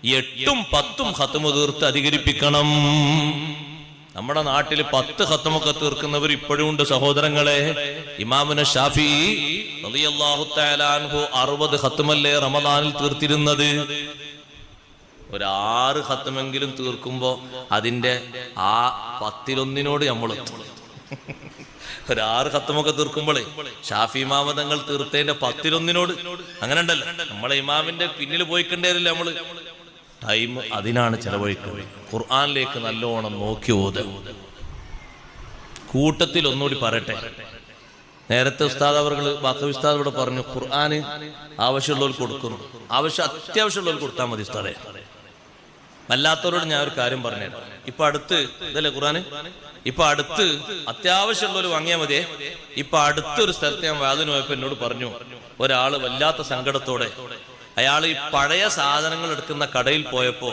8ഉം 10ഉം ഖത്മ് തീർത്ത് അധികരിപ്പിക്കണം. നമ്മുടെ നാട്ടിൽ 10 ഖത്മൊക്കെ തീർക്കുന്നവർ ഇപ്പോഴും ഉണ്ട് സഹോദരങ്ങളെ. ഇമാമുന ഷാഫിഈ റളിയല്ലാഹു തആല അൻഹു 60 ഖത്മല്ലേ റമദാനിൽ തീർത്തിരുന്നത്. ഒരു 6 ഖത്മെങ്കിലും തീർക്കുമ്പോ അതിന്റെ ആ 10-1 നമ്മൾ ഒരു 6 ഖത്മൊക്കെ തീർക്കുമ്പോളേ ഷാഫി ഇമാമ തങ്ങൾ തീർത്തതിന്റെ 10-1 അങ്ങനെ ഉണ്ടല്ലോ. നമ്മളെ ഇമാമിന്റെ പിന്നിൽ പോയിക്കണ്ടേരില്ല നമ്മള്. ടൈം അതിനാണ് ചെലവഴിക്കുന്നത്. ഖുർആനിലേക്ക് നല്ലോണം നോക്കി ഓത്. കൂട്ടത്തിൽ ഒന്നുകൂടി പറയട്ടെ, നേരത്തെ ഉസ്താദ് അവർ ബാക്കി ഉസ്താദ് ഇവിടെ പറഞ്ഞു ഖുർആന് ആവശ്യമുള്ളവർക്ക് കൊടുക്കുന്നു. അത്യാവശ്യമുള്ളവർക്ക് കൊടുത്താൽ മതി ഉസ്താദെ. അല്ലാത്തവരോട് ഞാൻ ഒരു കാര്യം പറഞ്ഞുതരാം. ഇപ്പൊ അടുത്ത് ഇതല്ലേ ഖുർആന്, ഇപ്പൊ അടുത്ത് അത്യാവശ്യമുള്ളവർ വാങ്ങിയാൽ മതിയേ. ഇപ്പൊ അടുത്തൊരു സ്ഥലത്ത് ഞാൻ വാതിന് പോയപ്പോ എന്നോട് പറഞ്ഞു ഒരാള് വല്ലാത്ത സങ്കടത്തോടെ, അയാൾ ഈ പഴയ സാധനങ്ങൾ എടുക്കുന്ന കടയിൽ പോയപ്പോ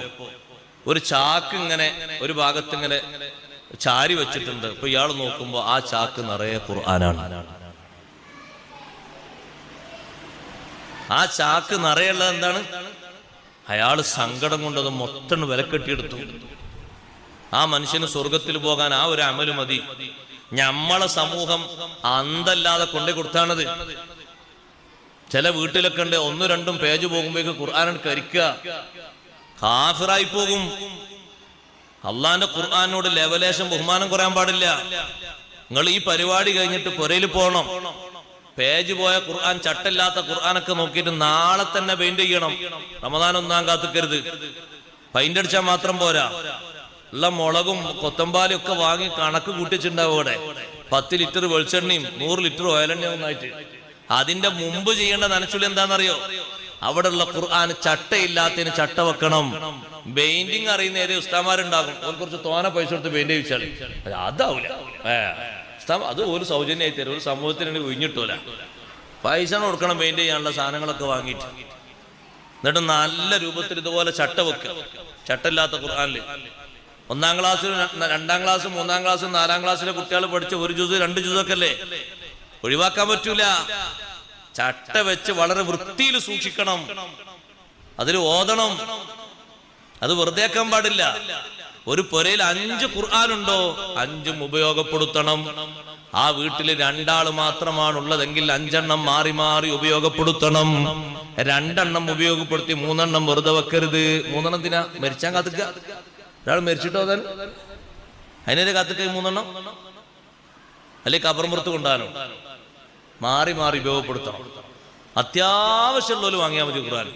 ഒരു ചാക്ക് ഇങ്ങനെ ഒരു ഭാഗത്ത് ഇങ്ങനെ ചാരി വെച്ചിട്ടുണ്ട്. ഇപ്പൊ ഇയാൾ നോക്കുമ്പോ ആ ചാക്ക് നിറയെ ഖുർആനാണ്. ആ ചാക്ക് നിറയുള്ളത് എന്താണ്? അയാള് സങ്കടം കൊണ്ടത് മൊത്തം വിലക്കെട്ടിയെടുത്തു. ആ മനുഷ്യന് സ്വർഗത്തിൽ പോകാൻ ആ ഒരു അമല് മതി. നമ്മളെ സമൂഹം അന്തല്ലാതെ കൊണ്ടു കൊടുത്താണത്. ചില വീട്ടിലൊക്കെ ഉണ്ട് 1-2 പേജ് പോകുമ്പോഴേക്ക് ഖുർആൻ കരിക്കുക, കാഫിറായി പോകും. അള്ളാന്റെ ഖുർആനോട് ലെവലേശം ബഹുമാനം കുറയാൻ പാടില്ല. നിങ്ങൾ ഈ പരിപാടി കഴിഞ്ഞിട്ട് പുരയിൽ പോകണം. പേജ് പോയ ഖുർആൻ, ചട്ടില്ലാത്ത ഖുർആനൊക്കെ നോക്കിയിട്ട് നാളെ തന്നെ പെയിന്റ് ചെയ്യണം. റമദാൻ ഒന്നാം കാത്തിക്കരുത്. പെയിന്റ് അടിച്ചാൽ മാത്രം പോരാ. ഉള്ള മുളകും കൊത്തമ്പാലും ഒക്കെ വാങ്ങി കണക്ക് കൂട്ടിച്ചിട്ടുണ്ടാവും. അവിടെ 10 ലിറ്റർ വെളിച്ചെണ്ണയും 100 ലിറ്റർ ഓയിലെണ്ണയും ഒന്നായിട്ട്. അതിന്റെ മുമ്പ് ചെയ്യേണ്ട നനച്ചുള്ളി എന്താണെന്നറിയോ? അവിടെ ഉള്ള ഖുർആൻ ചട്ടയില്ലാത്തതിന് ചട്ട വെക്കണം. പെയിന്റിങ് അറിയുന്ന ഏത് ഉസ്താമാരുണ്ടാകും, ഒരു കുറച്ച് തോനെ പൈസ കൊടുത്ത് പെയിന്റ് ചെയ്യിച്ചാൽ അതാവൂല. അത് ഒരു സൗജന്യമായി തരും. ഒരു സമൂഹത്തിന് ഒഴിഞ്ഞിട്ടൂല. പൈസ കൊടുക്കണം പെയിന്റ് ചെയ്യാനുള്ള സാധനങ്ങളൊക്കെ വാങ്ങിയിട്ട്. എന്നിട്ട് നല്ല രൂപത്തിൽ ഇതുപോലെ ചട്ട വെക്കുക. ചട്ടയില്ലാത്ത ഖുർആനില് 1-ാം ക്ലാസ്സിലും 2-ാം ക്ലാസ്സും 3-ാം ക്ലാസ്സും 4-ാം ക്ലാസ്സിലെ കുട്ടികൾ പഠിച്ച 1 ജുസ് 2 ജുസൊക്കെ അല്ലേ, ഒഴിവാക്കാൻ പറ്റൂല. ചട്ട വെച്ച് വളരെ വൃത്തിയിൽ സൂക്ഷിക്കണം. അതിൽ ഓതണം. അത് വെറുതെ ആക്കാൻ പാടില്ല. ഒരു പുരയിൽ 5 ഖുർആനുണ്ടോ 5ഉം ഉപയോഗപ്പെടുത്തണം. ആ വീട്ടിൽ 2 ആള് മാത്രമാണുള്ളതെങ്കിൽ 5 എണ്ണം മാറി മാറി ഉപയോഗപ്പെടുത്തണം. 2 എണ്ണം ഉപയോഗപ്പെടുത്തി 3 എണ്ണം വെറുതെ വെക്കരുത്. 3 എണ്ണത്തിനാ മരിച്ചാൻ കാത്തുക. ഒരാൾ മരിച്ചിട്ടോ അതാൻ അതിനെ കാത്തുക 3 എണ്ണം അല്ലെ കബർമുറത്ത് കൊണ്ടാനോ. മാറി മാറി ഉപയോഗപ്പെടുത്തണം. അത്യാവശ്യമുള്ളവർ വാങ്ങിയാൽ മതി ഖുർആൻ.